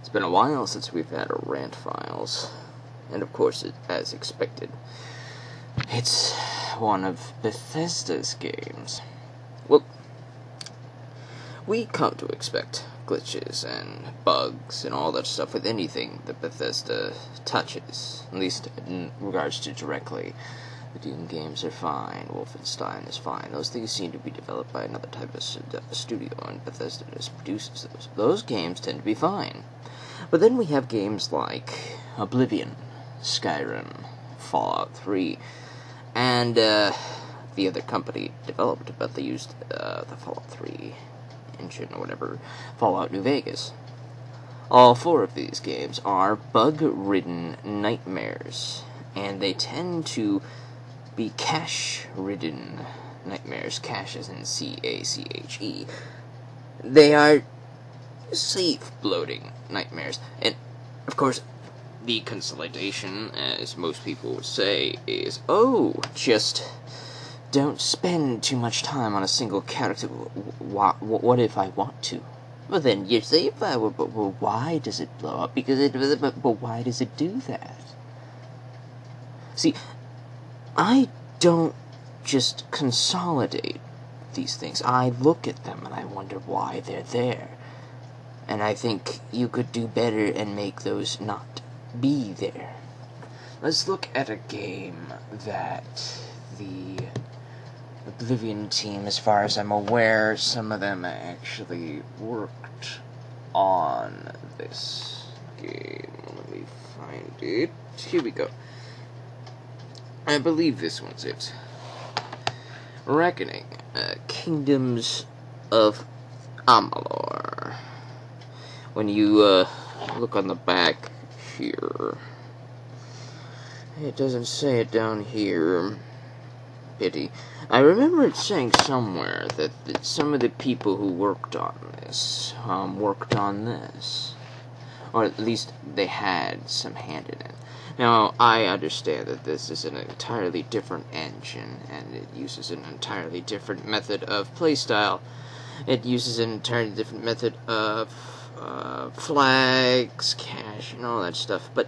It's been a while since we've had a Rant Files, and of course, as expected, it's one of Bethesda's games. Well, we come to expect glitches and bugs and all that stuff with anything that Bethesda touches, at least in regards to directly. The Doom games are fine, Wolfenstein is fine. Those things seem to be developed by another type of studio, and Bethesda just produces those. Those games tend to be fine. But then we have games like Oblivion, Skyrim, Fallout 3, and the other company developed, but they used the Fallout 3 engine or whatever, Fallout New Vegas. All four of these games are bug-ridden nightmares, and they tend to be cache-ridden nightmares. Cache as in C-A-C-H-E. They are safe bloating nightmares, and of course the consolidation, as most people would say, is, just don't spend too much time on a single character. What if I want to? Well, then you say, but why does it blow up? But why does it do that? See, I don't just consolidate these things. I look at them and I wonder why they're there. And I think you could do better and make those not be there. Let's look at a game that the Oblivion team, as far as I'm aware, some of them actually worked on this game. Let me find it. Here we go. I believe this one's it. Reckoning. Kingdoms of Amalur. When you look on the back here, it doesn't say it down here. Pity. I remember it saying somewhere that some of the people who worked on this worked on this, or at least they had some hand in it. Now, I understand that this is an entirely different engine, and it uses an entirely different method of playstyle. It uses an entirely different method of flags, cache, and all that stuff, but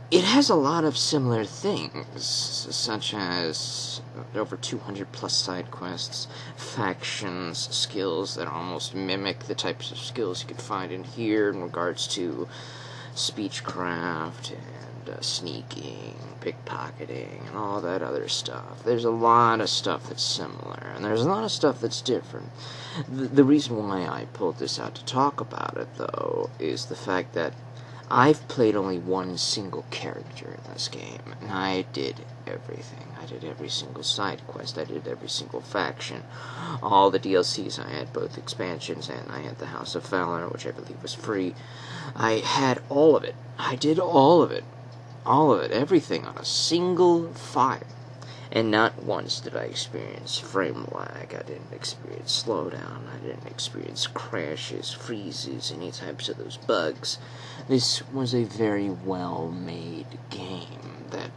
it has a lot of similar things, such as over 200 plus side quests, factions, skills that almost mimic the types of skills you could find in here in regards to speechcraft and sneaking, pickpocketing, and all that other stuff. There's a lot of stuff that's similar, and there's a lot of stuff that's different. The reason why I pulled this out to talk about it, though, is the fact that I've played only one single character in this game, and I did everything. I did every single side quest, I did every single faction, all the DLCs. I had both expansions, and I had the House of Valor, which I believe was free. I had all of it. I did all of it. All of it. Everything on a single file. And not once did I experience frame lag. I didn't experience slowdown. I didn't experience crashes, freezes, any types of those bugs. This was a very well-made game that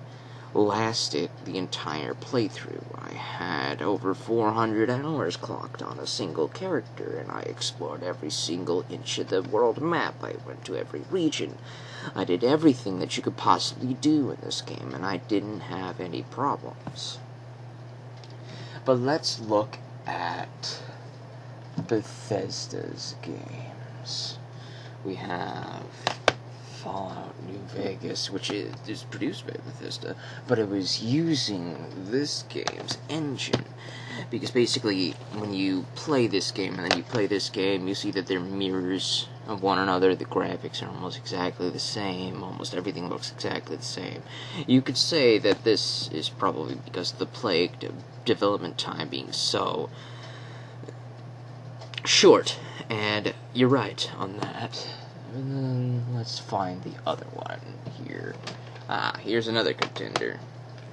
lasted the entire playthrough. I had over 400 hours clocked on a single character, and I explored every single inch of the world map. I went to every region. I did everything that you could possibly do in this game, and I didn't have any problems. But let's look at Bethesda's games. We have Fallout New Vegas, which is produced by Bethesda, but it was using this game's engine. Because basically, when you play this game and then you play this game, you see that they're mirrors of one another. The graphics are almost exactly the same. Almost everything looks exactly the same. You could say that this is probably because of the plagued development time being so short. And you're right on that. And then let's find the other one here. Here's another contender.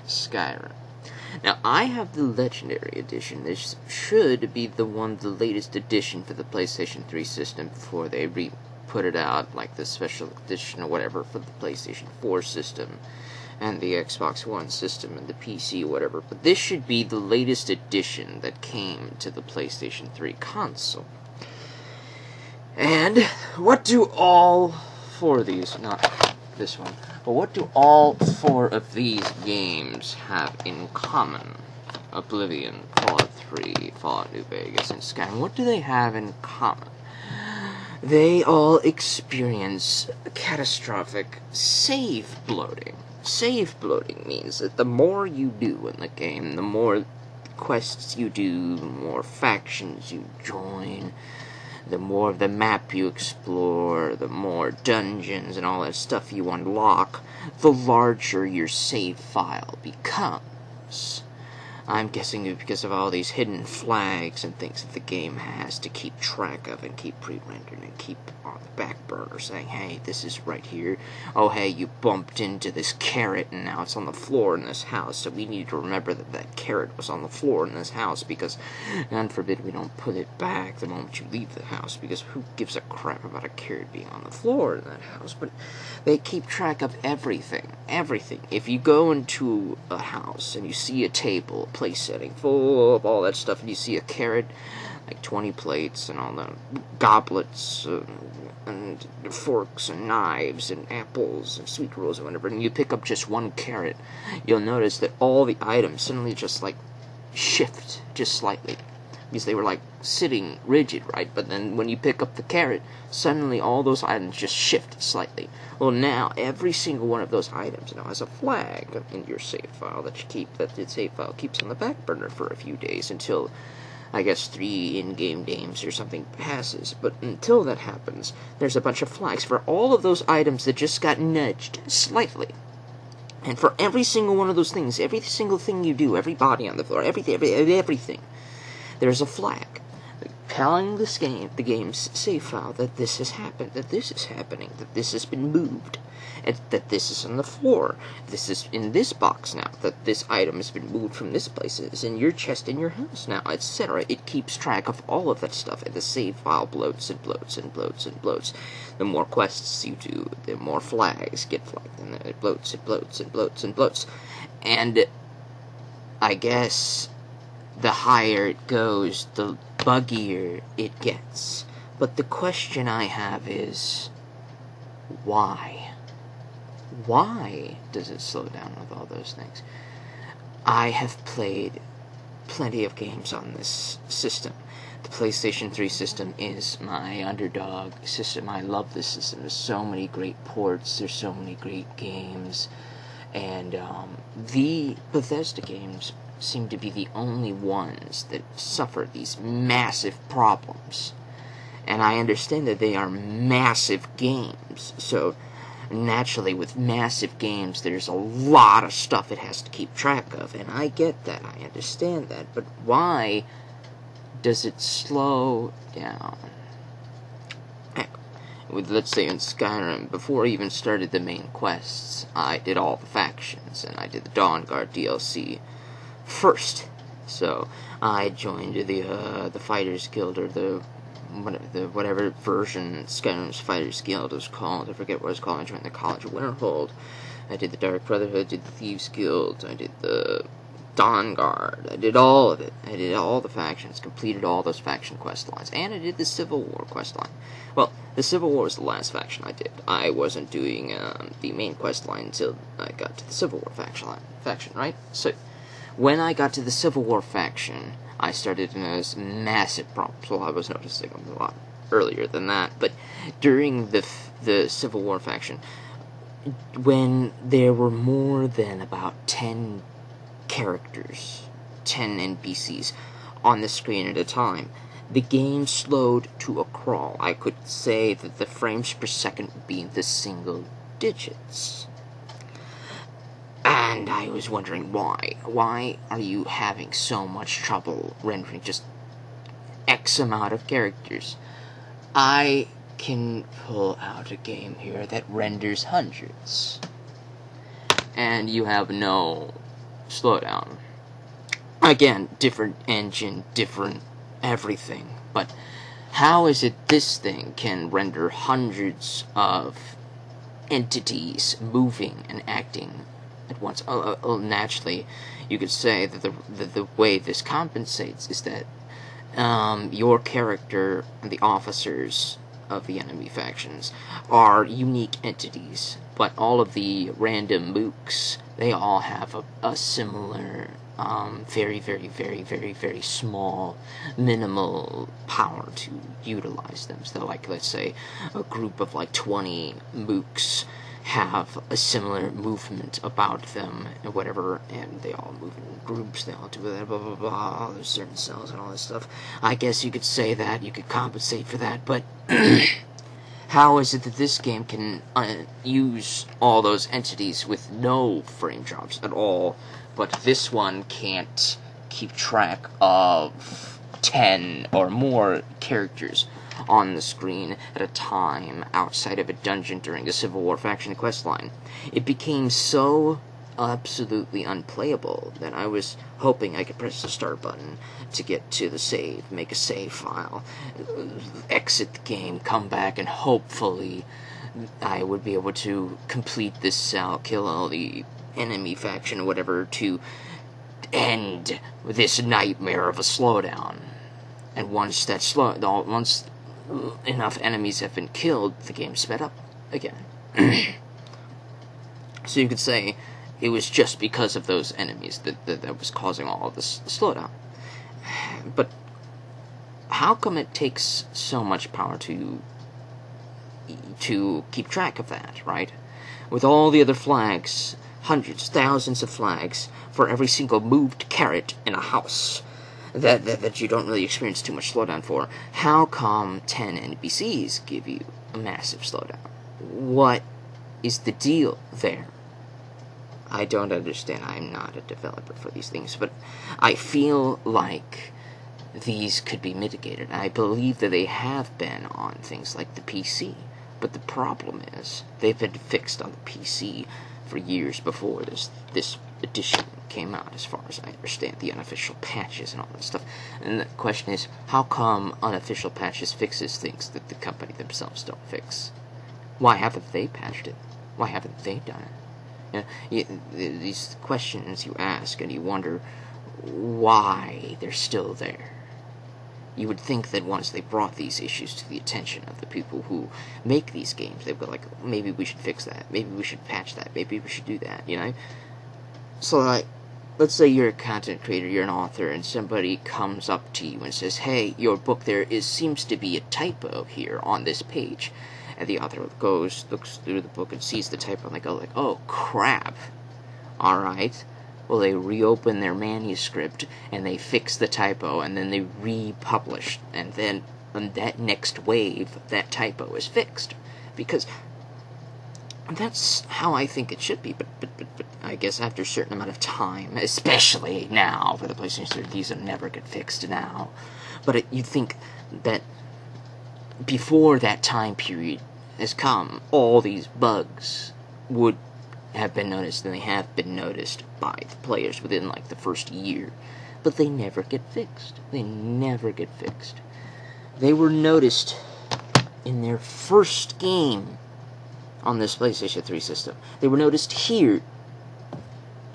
Skyrim. Now, I have the Legendary Edition. This should be the latest edition for the PlayStation 3 system before they put it out, like the special edition or whatever for the PlayStation 4 system and the Xbox One system and the PC or whatever. But this should be the latest edition that came to the PlayStation 3 console. And what do all four of these, not this one, but what do all four of these games have in common? Oblivion, Fallout 3, Fallout New Vegas, and Skyrim. What do they have in common? They all experience catastrophic save bloating. Save bloating means that the more you do in the game, the more quests you do, the more factions you join, the more of the map you explore, the more dungeons and all that stuff you unlock, the larger your save file becomes. I'm guessing because of all these hidden flags and things that the game has to keep track of and keep pre-rendered and keep on the back burner saying, hey, this is right here. Oh, hey, you bumped into this carrot and now it's on the floor in this house. So we need to remember that that carrot was on the floor in this house because, God forbid, we don't put it back the moment you leave the house because who gives a crap about a carrot being on the floor in that house? But they keep track of everything. Everything. If you go into a house and you see a table, place setting full of all that stuff, and you see a carrot, like 20 plates and all the goblets and forks and knives and apples and sweet rolls and whatever, and you pick up just one carrot, you'll notice that all the items suddenly just like shift just slightly because they were like sitting rigid, right? But then when you pick up the carrot, suddenly all those items just shift slightly. Well, now every single one of those items now has a flag in your save file that the save file keeps on the back burner for a few days until, I guess, 3 in-game games or something passes. But until that happens, there's a bunch of flags for all of those items that just got nudged slightly. And for every single one of those things, every single thing you do, every body on the floor, everything, there's a flag telling the game's save file that this has happened, that this is happening, that this has been moved, and that this is on the floor, this is in this box now, that this item has been moved from this place, it's in your chest in your house now, etc. It keeps track of all of that stuff, and the save file bloats and bloats and bloats and bloats. The more quests you do, the more flags get flagged, and it bloats and bloats and bloats and bloats. And I guess the higher it goes, the buggier it gets. But the question I have is, why? Why does it slow down with all those things? I have played plenty of games on this system. The PlayStation 3 system is my underdog system. I love this system. There's so many great ports, there's so many great games, and the Bethesda games seem to be the only ones that suffer these massive problems. And I understand that they are massive games, so naturally with massive games there's a lot of stuff it has to keep track of, and I get that, I understand that, but why does it slow down? With, let's say, in Skyrim, before I even started the main quests, I did all the factions, and I did the Dawnguard DLC first. So I joined the Fighters Guild, or the whatever version Skyrim's Fighters Guild was called. I forget what it was called. I joined the College of Winterhold. I did the Dark Brotherhood, did the Thieves Guild, I did the Dawnguard. I did all of it. I did all the factions, completed all those faction quest lines, and I did the Civil War quest line. Well, the Civil War was the last faction I did. I wasn't doing the main quest line until I got to the Civil War faction, right? So when I got to the Civil War faction, I started to notice massive problems. Well, I was noticing them a lot earlier than that, but during the Civil War faction, when there were more than about 10 characters, 10 NPCs on the screen at a time, the game slowed to a crawl. I could say that the frames per second would be in the single digits. And I was wondering why. Why are you having so much trouble rendering just X amount of characters? I can pull out a game here that renders hundreds, and you have no slowdown. Again, different engine, different everything, but how is it this thing can render hundreds of entities moving and acting at once? Naturally, you could say that the way this compensates is that your character and the officers of the enemy factions are unique entities, but all of the random mooks, they all have a similar, very, very, very, very, very small, minimal power to utilize them. So, like, let's say a group of, like, 20 mooks have a similar movement about them, and whatever, and they all move in groups, they all do that, blah, blah, blah, there's certain cells and all this stuff. I guess you could say that, you could compensate for that, but how is it that this game can use all those entities with no frame drops at all, but this one can't keep track of 10 or more characters on the screen at a time outside of a dungeon during a Civil War faction questline? It became so absolutely unplayable that I was hoping I could press the start button to get to the save, make a save file, exit the game, come back, and hopefully I would be able to complete this cell, kill all the enemy faction or whatever, to end this nightmare of a slowdown. And once enough enemies have been killed, the game sped up again. So you could say it was just because of those enemies that was causing all of this slowdown. But how come it takes so much power to keep track of that, right? With all the other flags, hundreds, thousands of flags for every single moved carrot in a house that you don't really experience too much slowdown for, how come 10 NPCs give you a massive slowdown? What is the deal there? I don't understand. I'm not a developer for these things, but I feel like these could be mitigated. I believe that they have been on things like the PC, but the problem is they've been fixed on the PC for years before this edition came out, as far as I understand, the unofficial patches and all that stuff. And the question is, how come unofficial patches fixes things that the company themselves don't fix? Why haven't they patched it? Why haven't they done it? These questions you ask, and you wonder why they're still there. You would think that once they brought these issues to the attention of the people who make these games, they'd go like, maybe we should fix that, maybe we should patch that, maybe we should do that, you know? So, like, let's say you're a content creator, you're an author, and somebody comes up to you and says, hey, your book, seems to be a typo here on this page. And the author looks through the book and sees the typo, and they go like, oh, crap. Alright. Well, they reopen their manuscript, and they fix the typo, and then they republish. And then, on that next wave, that typo is fixed. Because that's how I think it should be, but I guess after a certain amount of time, especially now, for the PlayStation 3, these will never get fixed now. But you'd think that before that time period has come, all these bugs would have been noticed, and they have been noticed by the players within, like, the first year. But they never get fixed. They never get fixed. They were noticed in their first game on this PlayStation 3 system. They were noticed here,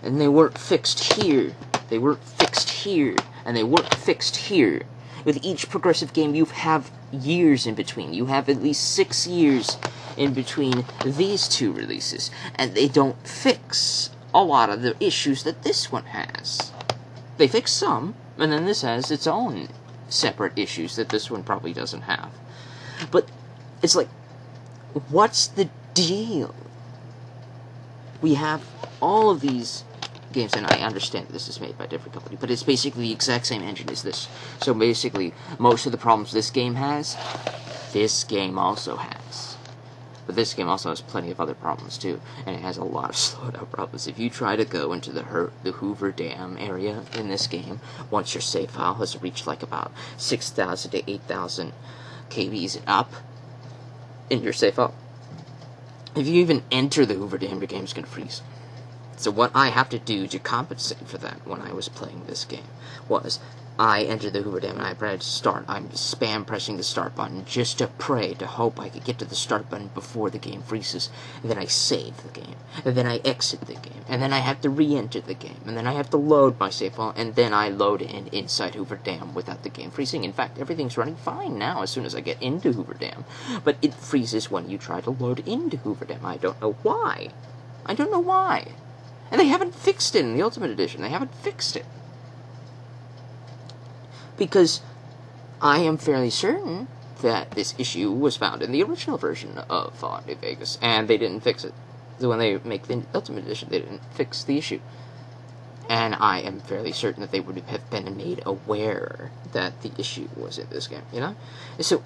and they weren't fixed here. They weren't fixed here, and they weren't fixed here. With each progressive game, you have years in between. You have at least 6 years in between these two releases, and they don't fix a lot of the issues that this one has. They fix some, and then this has its own separate issues that this one probably doesn't have. But it's like, what's the deal? We have all of these games, and I understand that this is made by a different company, but it's basically the exact same engine as this. So basically, most of the problems this game has, this game also has. But this game also has plenty of other problems too, and it has a lot of slowdown problems. If you try to go into the Hoover Dam area in this game, once your save file has reached like about 6,000 to 8,000 KBs and up in your save file, if you even enter the Hoover Dam, your game's going to freeze. So what I have to do to compensate for that when I was playing this game was I enter the Hoover Dam and I press start. I'm spam pressing the start button just to pray, to hope I could get to the start button before the game freezes. And then I save the game. And then I exit the game. And then I have to re-enter the game. And then I have to load my save file. And then I load in inside Hoover Dam without the game freezing. In fact, everything's running fine now as soon as I get into Hoover Dam. But it freezes when you try to load into Hoover Dam. I don't know why. I don't know why. And they haven't fixed it in the Ultimate Edition. They haven't fixed it. Because I am fairly certain that this issue was found in the original version of Fallout New Vegas, and they didn't fix it. So when they make the Ultimate Edition, they didn't fix the issue. And I am fairly certain that they would have been made aware that the issue was in this game, you know? So,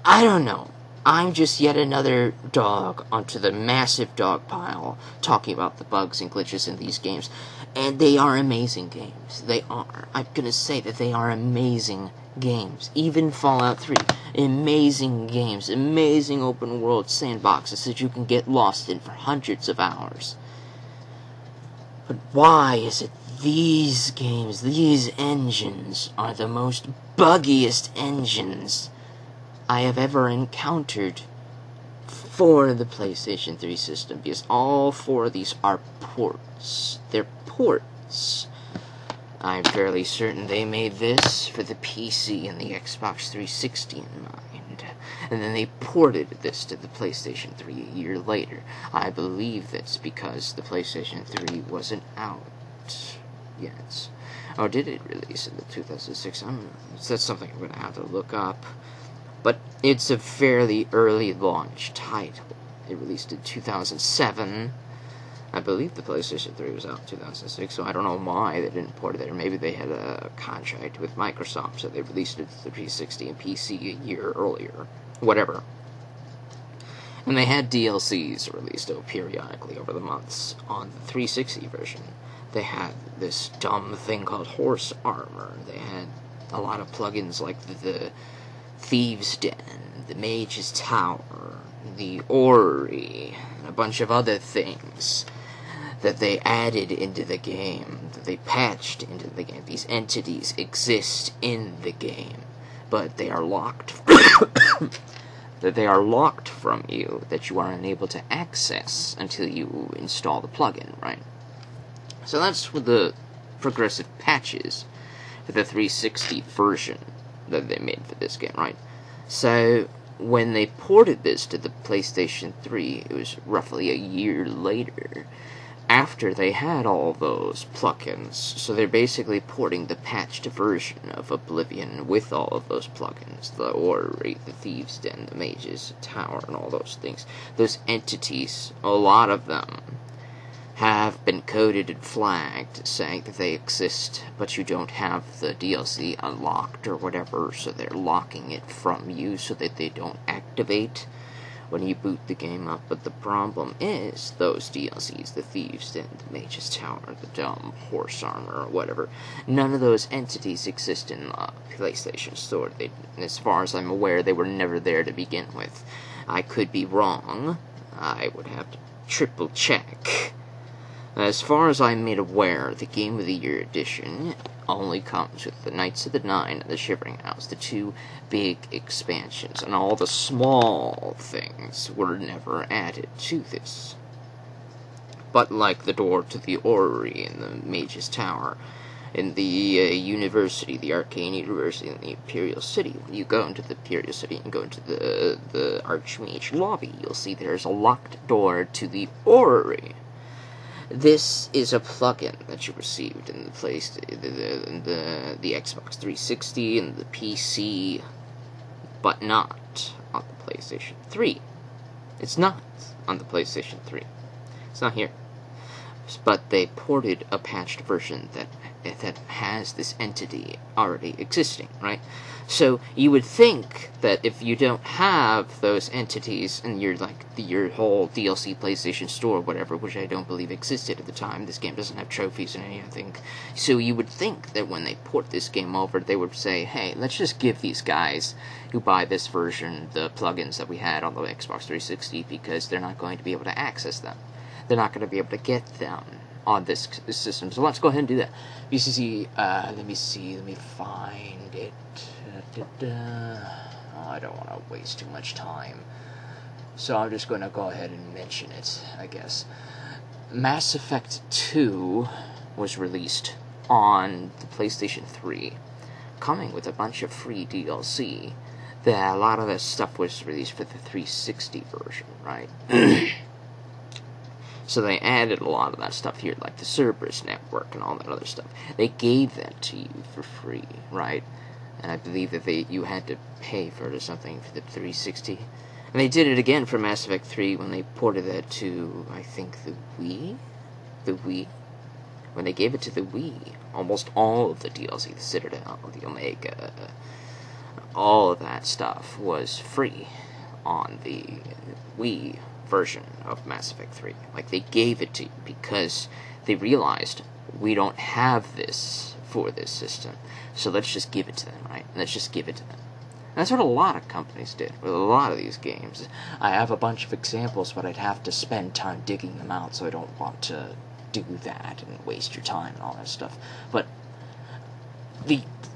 I don't know. I'm just yet another dog onto the massive dog pile talking about the bugs and glitches in these games. And they are amazing games. They are. I'm gonna say that they are amazing games. Even Fallout 3. Amazing games. Amazing open world sandboxes that you can get lost in for hundreds of hours. But why is it these games, these engines, are the most buggiest engines I have ever encountered for the PlayStation 3 system? Because all four of these are ports. They're ports. I'm fairly certain they made this for the PC and the Xbox 360 in mind. And then they ported this to the PlayStation 3 a year later. I believe that's because the PlayStation 3 wasn't out yet. Or did it release in the 2006? That's something I'm going to have to look up. But it's a fairly early launch title. It released in 2007. I believe the PlayStation 3 was out in 2006, so I don't know why they didn't port it there. Maybe they had a contract with Microsoft, so they released it to the 360 and PC a year earlier. Whatever. And they had DLCs released periodically over the months. On the 360 version, they had this dumb thing called Horse Armor. They had a lot of plugins like the Thieves' Den, the Mage's Tower, the Orrery, and a bunch of other things that they added into the game, that they patched into the game. These entities exist in the game, but they are locked that they are locked from you, that you are unable to access until you install the plugin, right? So that's what the progressive patches for the 360 version that they made for this game, right? So when they ported this to the PlayStation 3, it was roughly a year later, after they had all those plugins. So they're basically porting the patched version of Oblivion with all of those plugins, the Orrery, the Thieves' Den, the Mage's Tower, and all those things. Those entities, a lot of them, have been coded and flagged, saying that they exist, but you don't have the DLC unlocked or whatever, so they're locking it from you so that they don't activate when you boot the game up. But the problem is, those DLCs, the Thieves' Den, the Mage's Tower, the dumb Horse Armor, or whatever, none of those entities exist in the PlayStation Store. As far as I'm aware, they were never there to begin with. I could be wrong. I would have to triple check. As far as I'm made aware, the Game of the Year edition only comes with the Knights of the Nine and the Shivering House, the two big expansions, and all the small things were never added to this. But like the door to the Orrery and the Mage's Tower, in the university, the Arcane University in the Imperial City, when you go into the Imperial City and go into the Archmage lobby, you'll see there's a locked door to the Orrery. This is a plugin that you received in the the Xbox 360 and the PC, but not on the PlayStation 3. It's not on the PlayStation 3. It's not here. But they ported a patched version that has this entity already existing, right? So you would think that if you don't have those entities and you're like your whole DLC PlayStation Store or whatever, which I don't believe existed at the time, this game doesn't have trophies and anything, so you would think that when they port this game over, they would say, hey, let's just give these guys who buy this version the plugins that we had on the Xbox 360 because they're not going to be able to access them. They're not going to be able to get them on this system. So let's go ahead and do that. BCC, let me find it. Oh, I don't want to waste too much time. So I'm just going to go ahead and mention it, I guess. Mass Effect 2 was released on the PlayStation 3, coming with a bunch of free DLC. A lot of that stuff was released for the 360 version, right? So they added a lot of that stuff here, like the Cerberus network and all that other stuff. They gave that to you for free, right? And I believe that you had to pay for it or something for the 360. And they did it again for Mass Effect 3 when they ported that to, I think, the Wii? The Wii? When they gave it to the Wii, almost all of the DLC, the Citadel, the Omega, all of that stuff was free on the Wii version of Mass Effect 3. Like, they gave it to you because they realized we don't have this for this system, so let's just give it to them, right? Let's just give it to them. And that's what a lot of companies did with a lot of these games. I have a bunch of examples, but I'd have to spend time digging them out, so I don't want to do that and waste your time and all that stuff. But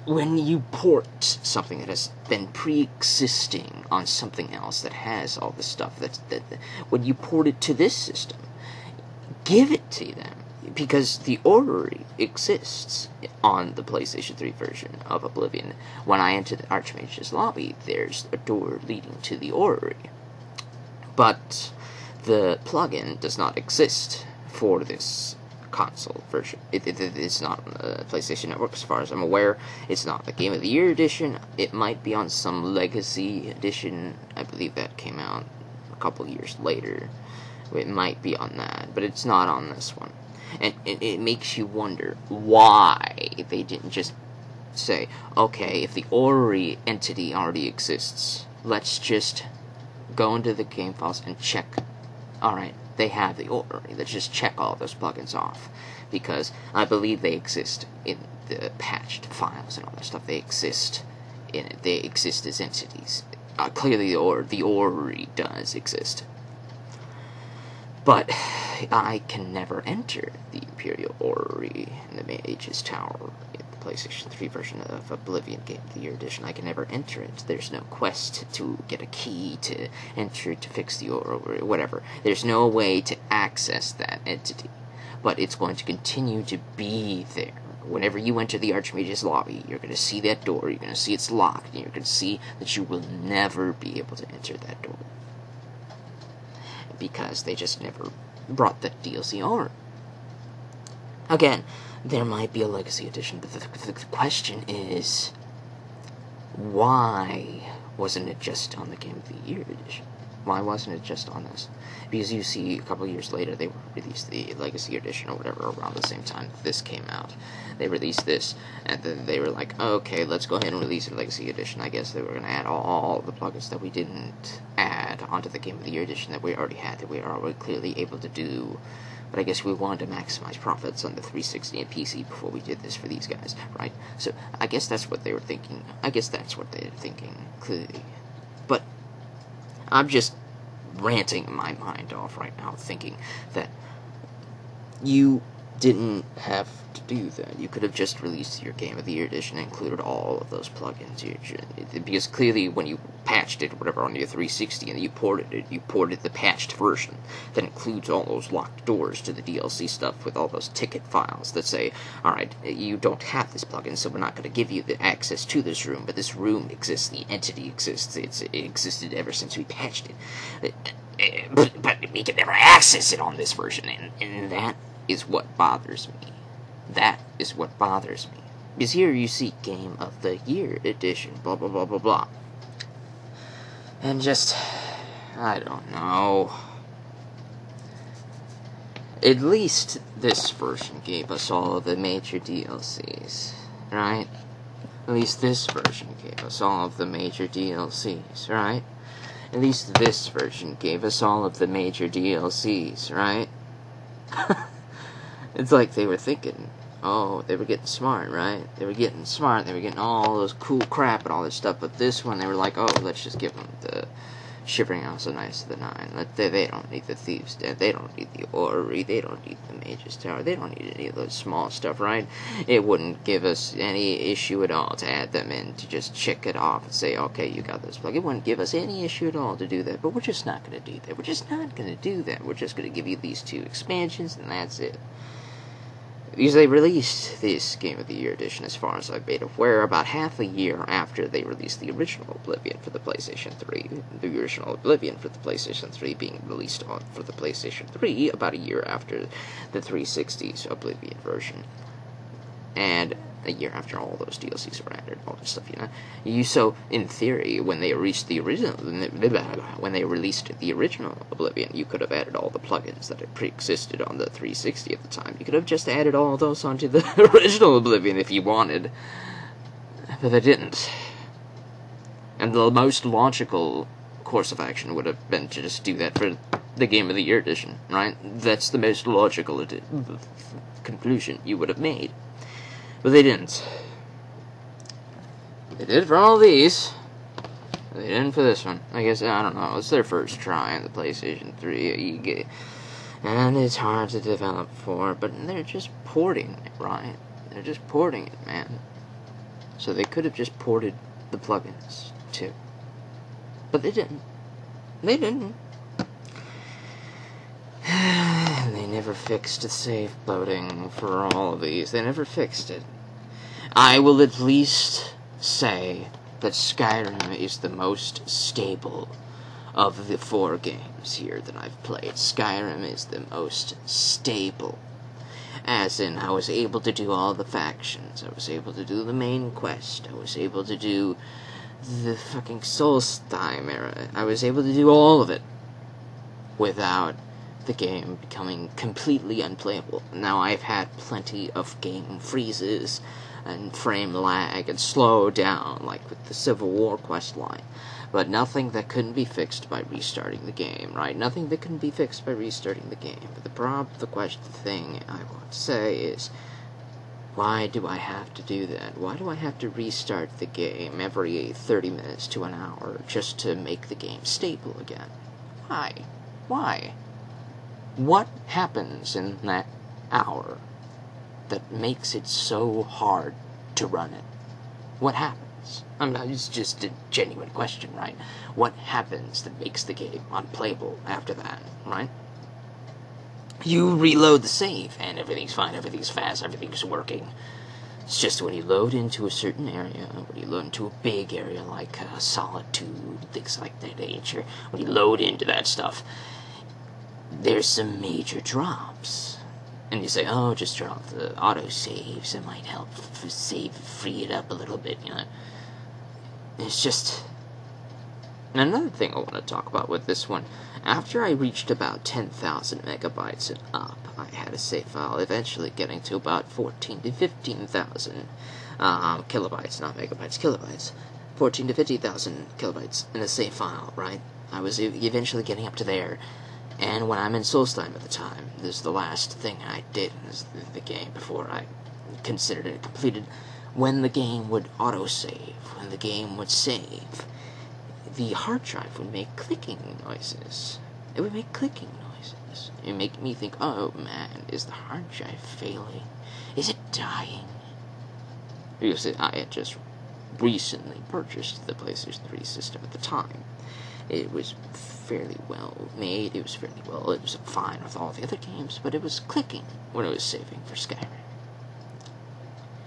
when you port something that has been pre-existing on something else that has all the stuff when you port it to this system, give it to them, because the Orrery exists on the PlayStation 3 version of Oblivion. When I enter the Archmage's lobby, there's a door leading to the Orrery, but the plugin does not exist for this console version. It's not on the PlayStation Network as far as I'm aware. It's not the Game of the Year edition. It might be on some Legacy edition. I believe that came out a couple years later. It might be on that, but it's not on this one. And it makes you wonder why they didn't just say, okay, if the Orrery entity already exists, let's just go into the game files and check. Alright, they have the Orrery. Let's just check all those plugins off, because I believe they exist in the patched files and all that stuff. They exist in it. They exist as entities. Clearly, the Orrery does exist. But I can never enter the Imperial Orrery in the Mage's Tower in the PlayStation 3 version of Oblivion Game of the Year edition. I can never enter it. There's no quest to get a key to enter to fix the Orrery, whatever. There's no way to access that entity. But it's going to continue to be there. Whenever you enter the Archmage's lobby, you're going to see that door, you're going to see it's locked, and you're going to see that you will never be able to enter that door, because they just never brought that DLC over. Again, there might be a Legacy edition, but the question is, why wasn't it just on the Game of the Year edition? Why wasn't it just on this? Because you see, a couple of years later, they released the Legacy edition or whatever around the same time this came out. They released this, and then they were like, okay, let's go ahead and release a Legacy edition. I guess they were going to add all the plugins that we didn't add onto the Game of the Year edition that we already had, that we are already clearly able to do. But I guess we wanted to maximize profits on the 360 and PC before we did this for these guys, right? So I guess that's what they were thinking. I guess that's what they're thinking, clearly. But I'm just ranting my mind off right now, thinking that you didn't have to do that. You could have just released your Game of the Year edition and included all of those plugins. Because clearly when you patched it or whatever on your 360 and you ported it, you ported the patched version that includes all those locked doors to the DLC stuff with all those ticket files that say, alright, you don't have this plugin, so we're not going to give you the access to this room, but this room exists, the entity exists, it existed ever since we patched it. But we can never access it on this version, and that is what bothers me. That is what bothers me. Because here you see Game of the Year edition, blah blah blah blah blah. And just, I don't know. At least this version gave us all of the major DLCs, right? At least this version gave us all of the major DLCs, right? At least this version gave us all of the major DLCs, right? It's like they were thinking, oh, they were getting smart, right? They were getting smart, they were getting all those cool crap and all this stuff, but this one, they were like, oh, let's just give them the Shivering House of Knights of the Nine. They don't need the Thieves' Den. They don't need the Orrery. They don't need the Mage's Tower. They don't need any of those small stuff, right? It wouldn't give us any issue at all to add them in, to just check it off and say, okay, you got this plug. It wouldn't give us any issue at all to do that, but we're just not going to do that. We're just not going to do that. We're just going to give you these 2 expansions, and that's it. Because they released this Game of the Year edition, as far as I've made aware, about half a year after they released the original Oblivion for the PlayStation 3. The original Oblivion for the PlayStation 3 being released for the PlayStation 3 about a year after the 360's Oblivion version. And a year after all those DLCs were added, all this stuff, So, in theory, when they released the original Oblivion, you could have added all the plugins that had pre-existed on the 360 at the time. You could have just added all those onto the original Oblivion if you wanted. But they didn't. And the most logical course of action would have been to just do that for the Game of the Year edition, right? That's the most logical conclusion you would have made. But they didn't. They did for all these. They didn't for this one. I guess, I don't know, it's their first try on the PlayStation 3. And it's hard to develop for, but they're just porting it, right? They're just porting it, man. So they could have just ported the plugins, too. But they didn't. They didn't. They never fixed the save loading for all of these. They never fixed it. I will at least say that Skyrim is the most stable of the 4 games here that I've played. Skyrim is the most stable. As in, I was able to do all the factions. I was able to do the main quest. I was able to do the fucking Solstheim era. I was able to do all of it without the game becoming completely unplayable. Now, I've had plenty of game freezes and frame lag and slow down, like with the Civil War quest line, but nothing that couldn't be fixed by restarting the game, right? Nothing that couldn't be fixed by restarting the game. But the thing I want to say is, why do I have to do that? Why do I have to restart the game every 30 minutes to an hour just to make the game stable again? Why? Why? What happens in that hour that makes it so hard to run it? What happens? It's just a genuine question, right? What happens that makes the game unplayable after that, right? You reload the save, and everything's fine, everything's fast, everything's working. It's just when you load into a certain area, when you load into a big area like Solitude, things like that nature, when you load into that stuff, there's some major drops. And you say, oh, just drop the autosaves, it might help free it up a little bit, It's just... And another thing I want to talk about with this one, after I reached about 10,000 megabytes and up, I had a save file eventually getting to about 14 to 15,000 kilobytes, not megabytes, kilobytes. 14 to 50,000 kilobytes in a save file, right? I was eventually getting up to there. And when I'm in Solstheim at the time, this is the last thing I did in the game before I considered it completed. When the game would autosave, when the game would save, the hard drive would make clicking noises. It would make clicking noises. It would make me think, oh man, is the hard drive failing? Is it dying? Because I had just recently purchased the PlayStation 3 system at the time. It was fairly well made, it was fine with all the other games, but it was clicking when it was saving for Skyrim.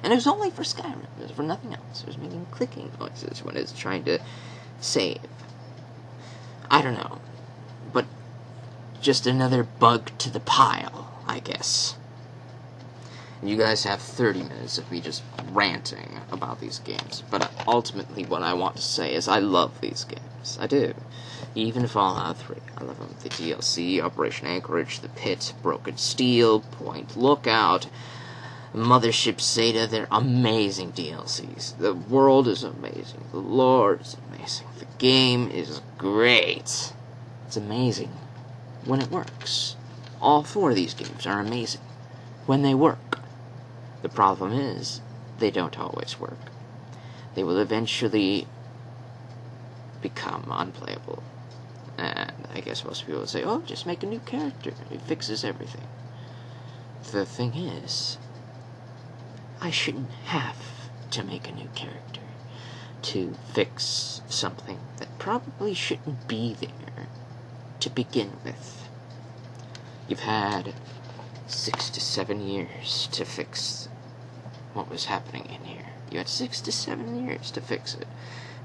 And it was only for Skyrim, it was for nothing else. It was making clicking noises when it was trying to save. I don't know, but just another bug to the pile, I guess. You guys have 30 minutes of me just ranting about these games, but ultimately what I want to say is I love these games. I do. Even Fallout 3, I love them. The DLC, Operation Anchorage, The Pit, Broken Steel, Point Lookout, Mothership Zeta, they're amazing DLCs. The world is amazing. The lore is amazing. The game is great. It's amazing when it works. All 4 of these games are amazing when they work. The problem is, they don't always work. They will eventually become unplayable. I guess most people would say, oh, just make a new character. It fixes everything. The thing is, I shouldn't have to make a new character to fix something that probably shouldn't be there to begin with. You've had 6 to 7 years to fix what was happening in here. You had 6 to 7 years to fix it,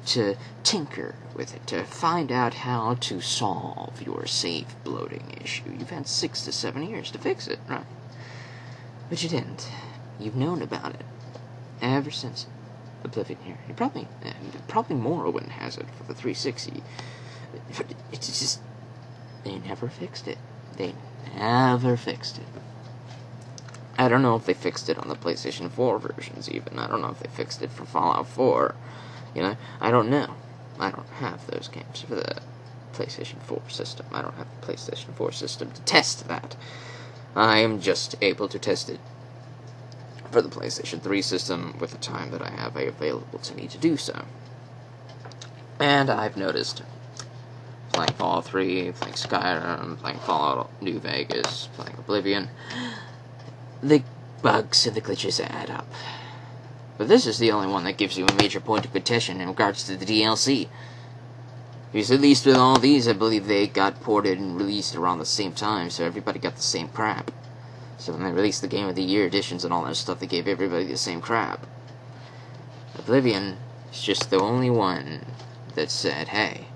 to tinker with it, to find out how to solve your save bloating issue. You've had 6 to 7 years to fix it, right? But you didn't. You've known about it ever since Oblivion here. You probably Morrowind has it for the 360. It's just, they never fixed it. They never fixed it. I don't know if they fixed it on the PlayStation 4 versions even. I don't know if they fixed it for Fallout 4. You know, I don't know. I don't have those games for the PlayStation 4 system. I don't have the PlayStation 4 system to test that. I am just able to test it for the PlayStation 3 system with the time that I have available to me to do so. And I've noticed, playing Fallout 3, playing Skyrim, playing Fallout New Vegas, playing Oblivion, the bugs and the glitches add up. But this is the only one that gives you a major point of contention in regards to the DLC. Because at least with all these, I believe they got ported and released around the same time, so everybody got the same crap. So when they released the Game of the Year editions and all that stuff, they gave everybody the same crap. Oblivion is just the only one that said, hey,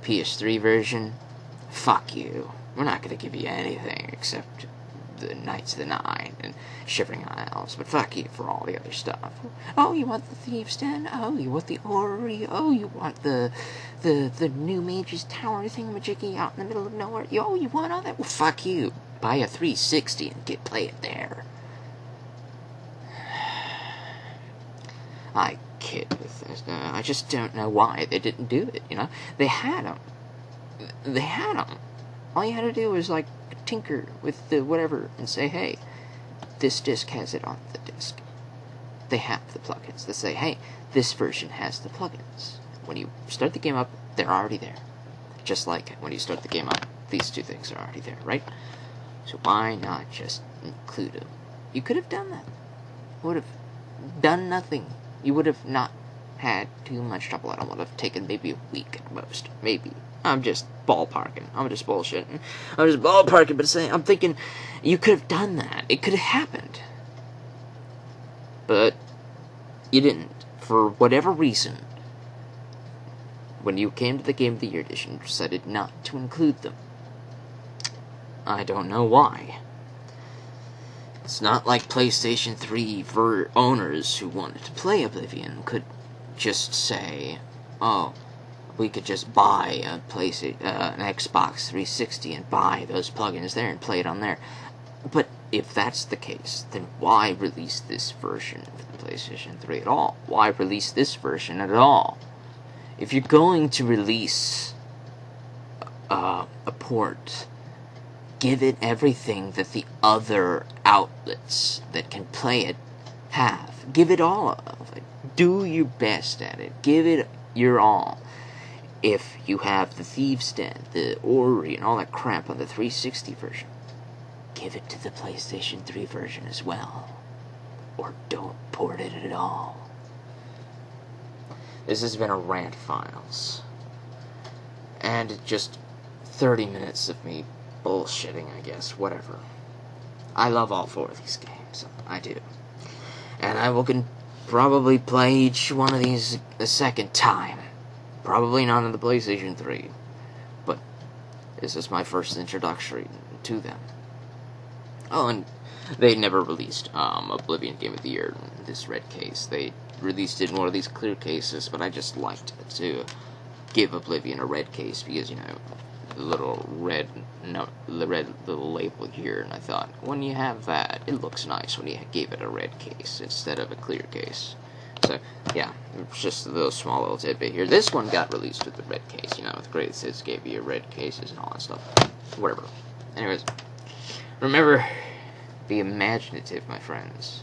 PS3 version, fuck you. We're not going to give you anything except the Knights of the Nine and Shivering Isles, but fuck you for all the other stuff. Oh, you want the Thieves' Den? Oh, you want the Orrery? Oh, you want the new Mage's Tower thingamajiggy out in the middle of nowhere? Oh, you want all that? Well, fuck you. Buy a 360 and play it there. I kid with this. I just don't know why they didn't do it, you know? They had them. They had them. All you had to do was, like, tinker with the whatever and say, hey, this disc has it on the disc. They have the plugins that say, hey, this version has the plugins. When you start the game up, they're already there. Just like when you start the game up, these two things are already there, right? So why not just include them? You could have done that. Would have done nothing. You would have not had too much trouble. It would have taken maybe a week at most. Maybe. I'm just ballparking. I'm just bullshitting. I'm just ballparking, but I'm thinking you could have done that. It could have happened. But you didn't. For whatever reason, when you came to the Game of the Year edition, you decided not to include them. I don't know why. It's not like PlayStation 3 owners who wanted to play Oblivion could just say, oh, we could just buy an Xbox 360 and buy those plugins there and play it on there. But if that's the case, then why release this version for the PlayStation 3 at all? Why release this version at all? If you're going to release a port, give it everything that the other outlets that can play it have. Give it all of it. Do your best at it. Give it your all. If you have the Thieves' Den, the Orrery, and all that crap on the 360 version, give it to the PlayStation 3 version as well. Or don't port it at all. This has been a Rant Files. And just 30 minutes of me bullshitting, I guess. Whatever. I love all 4 of these games. I do. And I will probably play each one of these a second time. Probably not on the PlayStation 3, but this is my first introduction to them. Oh, and they never released Oblivion Game of the Year in this red case. They released it in one of these clear cases, but I just liked to give Oblivion a red case because, you know, the little red little label here, and I thought, when you have that, it looks nice when you gave it a red case instead of a clear case. So, yeah, it's just a little small little tidbit here. This one got released with the red case, you know, with Greatest Hits gave you red cases and all that stuff. Whatever. Anyways, remember, be imaginative, my friends.